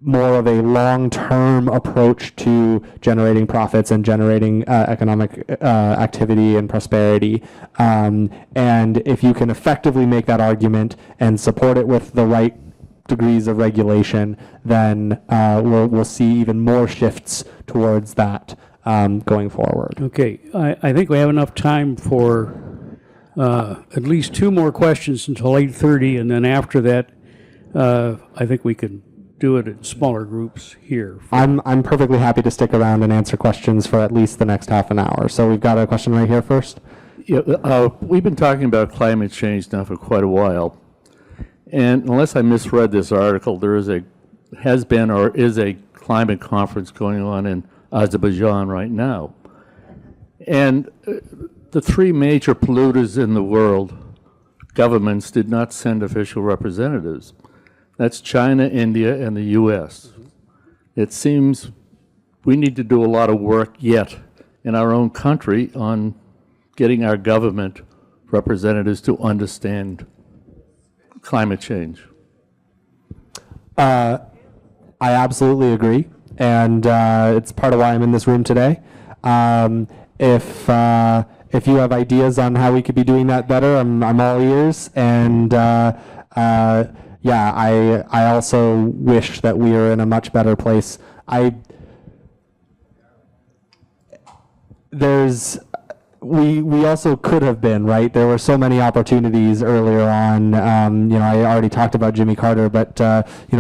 more of a long-term approach to generating profits and generating economic activity and prosperity. And if you can effectively make that argument and support it with the right degrees of regulation, then we'll see even more shifts towards that going forward. Okay, I think we have enough time for at least two more questions until 8:30, and then after that, I think we can do it in smaller groups here. I'm perfectly happy to stick around and answer questions for at least the next half an hour. So we've got a question right here first. Yeah, we've been talking about climate change now for quite a while. And unless I misread this article, there is has been or is a climate conference going on in Azerbaijan right now. And the three major polluters in the world, governments did not send official representatives. That's China, India, and the U.S. It seems we need to do a lot of work yet in our own country on getting our government representatives to understand climate change. I absolutely agree, and it's part of why I'm in this room today. If you have ideas on how we could be doing that better, I'm all ears, and yeah, I also wish that we were in a much better place. We also could have been, right? There were so many opportunities earlier on. I already talked about Jimmy Carter, but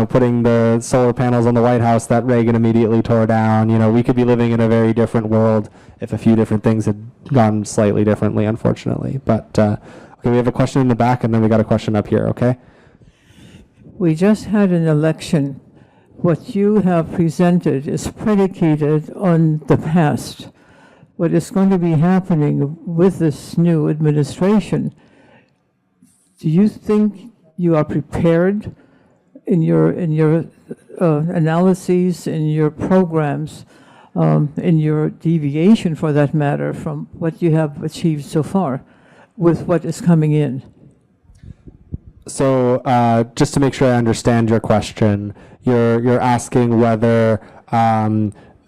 putting the solar panels on the White House that Reagan immediately tore down. We could be living in a very different world if a few different things had gone slightly differently, unfortunately. But okay, we have a question in the back, and then we got a question up here. Okay. We just had an election. What you have presented is predicated on the past. What is going to be happening with this new administration, do you think you are prepared in your analyses, in your programs, in your deviation, for that matter, from what you have achieved so far with what is coming in? So just to make sure I understand your question, you're asking whether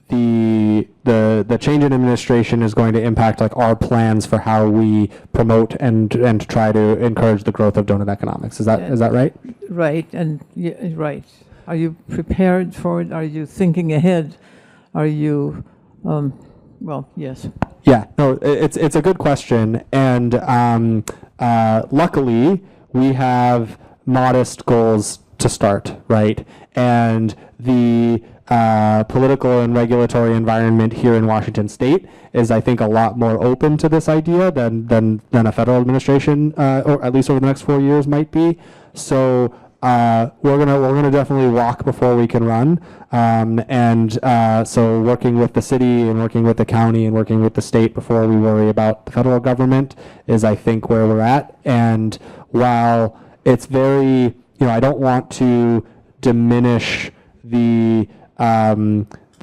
the change in administration is going to impact like our plans for how we promote and try to encourage the growth of donut economics. Is that right? Right, and yeah, right. Are you prepared for it? Are you thinking ahead? Are you, well, yes. Yeah, no, it's a good question, and luckily we have modest goals to start, right? And the political and regulatory environment here in Washington State is, I think, a lot more open to this idea than a federal administration, or at least over the next 4 years, might be. So we're gonna definitely walk before we can run, so working with the city and working with the county and working with the state before we worry about the federal government is, I think, where we're at. And while it's very, I don't want to diminish the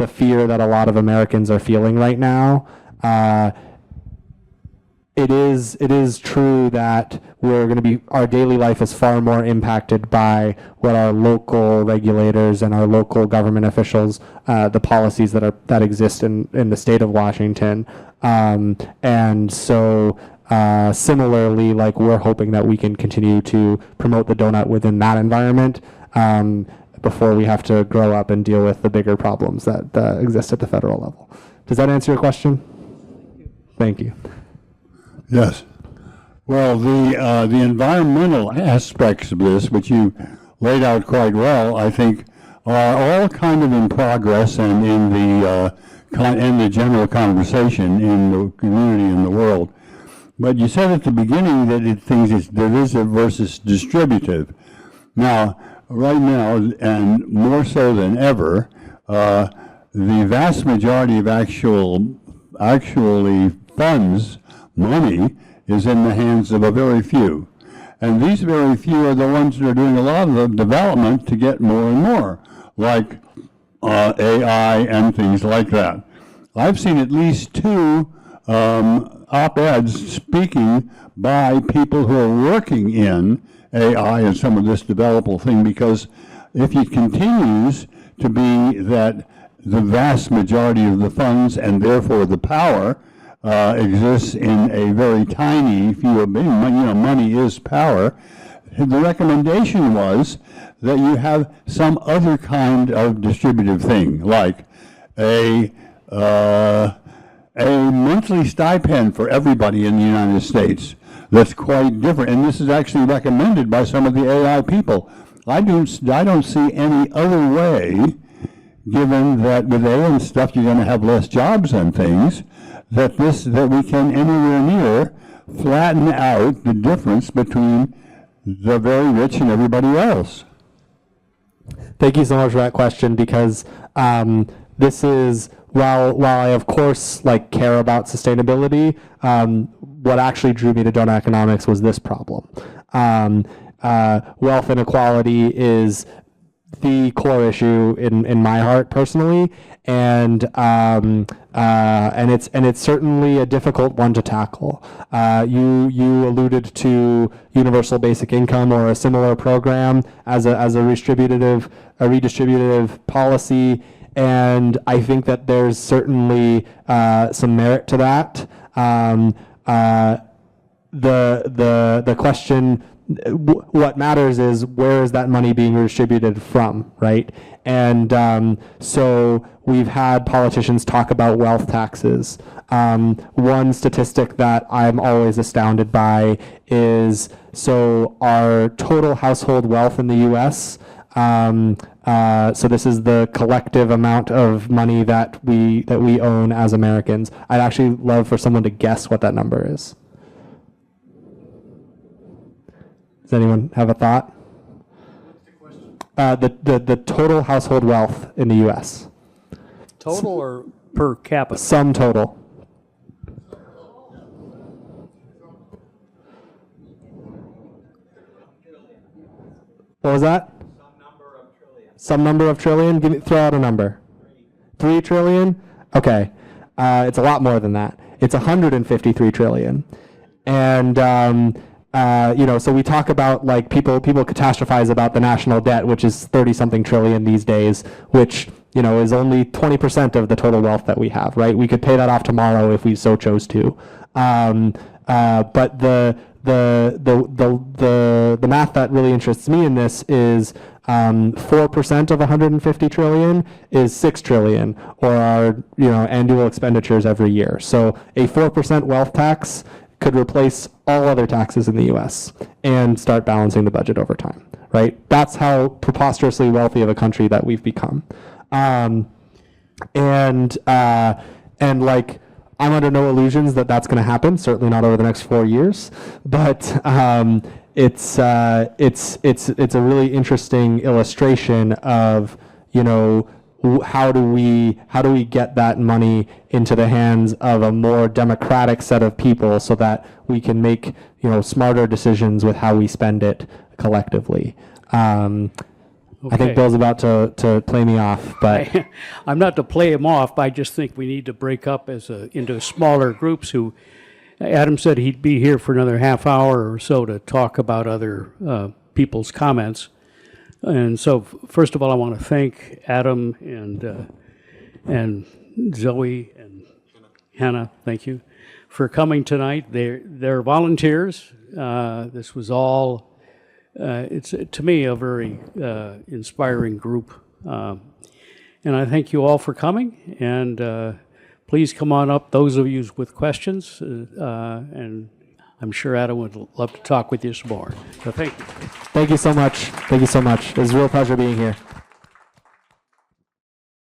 fear that a lot of Americans are feeling right now. It is true that our daily life is far more impacted by what our local regulators and our local government officials, the policies that exist in the state of Washington. And so similarly, like, we're hoping that we can continue to promote the donut within that environment, before we have to grow up and deal with the bigger problems that exist at the federal level. Does that answer your question? Thank you. Yes. Well, the environmental aspects of this, which you laid out quite well, I think, are all kind of in progress and in the general conversation in the community and the world. But you said at the beginning that things is divisive versus distributive. Now, right now, and more so than ever, the vast majority of actually funds, money, is in the hands of a very few. And these very few are the ones that are doing a lot of the development to get more and more, like AI and things like that. I've seen at least 2 op-eds speaking by people who are working in AI and some of this developable thing, because if it continues to be that the vast majority of the funds and therefore the power exists in a very tiny few of money is power, the recommendation was that you have some other kind of distributive thing, like a monthly stipend for everybody in the United States. That's quite different, and this is actually recommended by some of the AI people. I don't see any other way, given that with AI and stuff you're going to have less jobs and things, that we can anywhere near flatten out the difference between the very rich and everybody else. Thank you so much for that question, because this is, while I of course care about sustainability, what actually drew me to donut economics was this problem. Wealth inequality is the core issue in my heart personally, and it's certainly a difficult one to tackle. You alluded to universal basic income or a similar program as a redistributive policy, and I think that there's certainly some merit to that. the question, what matters is where is that money being distributed from, right? And so we've had politicians talk about wealth taxes. One statistic that I'm always astounded by is, so our total household wealth in the U.S., so this is the collective amount of money that we own as Americans. I'd actually love for someone to guess what that number is. Does anyone have a thought? The total household wealth in the U.S. Total or per capita? Sum total. What was that? Some number of trillion. Give me, throw out a number. 3 trillion? Okay. It's a lot more than that. It's 153 trillion. And so we talk about, like, people catastrophize about the national debt, which is 30-something trillion these days, which, is only 20% of the total wealth that we have, right? We could pay that off tomorrow if we so chose to. But the math that really interests me in this is 4% of 150 trillion is 6 trillion, or our annual expenditures every year. So a 4% wealth tax could replace all other taxes in the U.S. and start balancing the budget over time, right? That's how preposterously wealthy of a country that we've become. And like, I'm under no illusions that that's going to happen. Certainly not over the next 4 years. But it's a really interesting illustration of how do we get that money into the hands of a more democratic set of people so that we can make smarter decisions with how we spend it collectively. I think Bill's about to play me off, but I'm not to play him off, but I just think we need to break up into smaller groups. Adam said he'd be here for another half hour or so to talk about other people's comments. And so, first of all, I want to thank Adam and Zoe and Hannah. Thank you for coming tonight. They're volunteers. This was all. It's, to me, a very inspiring group. And I thank you all for coming. And please come on up, those of you with questions. And I'm sure Adam would love to talk with you some more. So thank you. thank you so much. Thank you so much. It was a real pleasure being here.